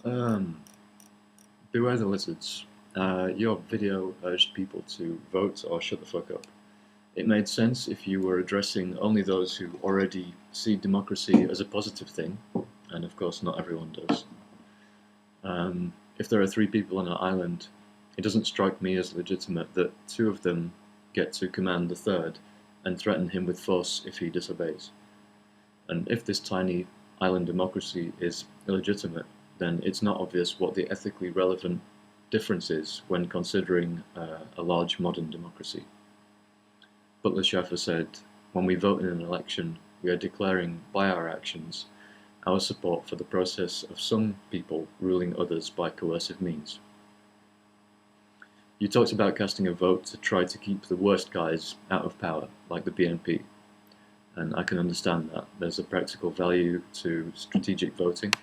Um, Beware the lizards. Your video urged people to vote or shut the fuck up. It made sense if you were addressing only those who already see democracy as a positive thing, and of course not everyone does. If there are three people on an island, it doesn't strike me as legitimate that two of them get to command the third and threaten him with force if he disobeys. And if this tiny island democracy is illegitimate, then it's not obvious what the ethically relevant difference is when considering a large modern democracy. Butler Shaffer said, "When we vote in an election, we are declaring by our actions our support for the process of some people ruling others by coercive means." You talked about casting a vote to try to keep the worst guys out of power, like the BNP. And I can understand that. There's a practical value to strategic voting.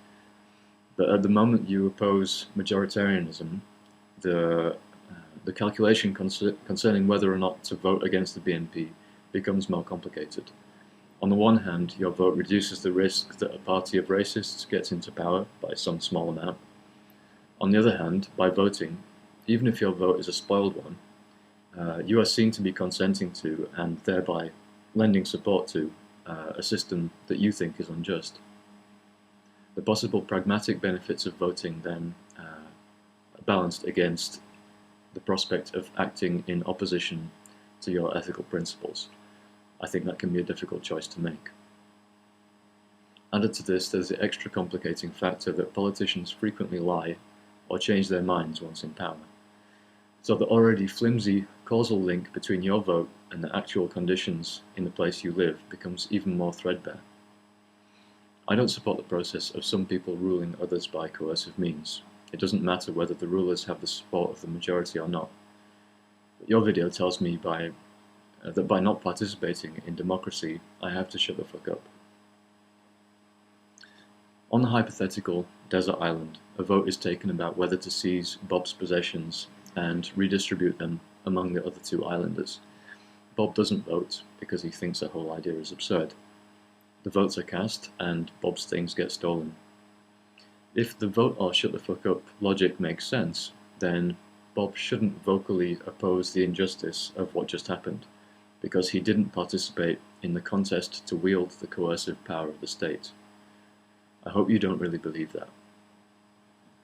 But at the moment you oppose majoritarianism, the calculation concerning whether or not to vote against the BNP becomes more complicated. On the one hand, your vote reduces the risk that a party of racists gets into power by some small amount. On the other hand, by voting, even if your vote is a spoiled one, you are seen to be consenting to and thereby lending support to a system that you think is unjust. The possible pragmatic benefits of voting then are balanced against the prospect of acting in opposition to your ethical principles. I think that can be a difficult choice to make. Added to this, there's the extra complicating factor that politicians frequently lie or change their minds once in power. So the already flimsy causal link between your vote and the actual conditions in the place you live becomes even more threadbare. I don't support the process of some people ruling others by coercive means. It doesn't matter whether the rulers have the support of the majority or not. But your video tells me that by not participating in democracy, I have to shut the fuck up. On the hypothetical desert island, a vote is taken about whether to seize Bob's possessions and redistribute them among the other two islanders. Bob doesn't vote because he thinks the whole idea is absurd. The votes are cast and Bob's things get stolen. If the vote or shut the fuck up logic makes sense, then Bob shouldn't vocally oppose the injustice of what just happened, because he didn't participate in the contest to wield the coercive power of the state. I hope you don't really believe that.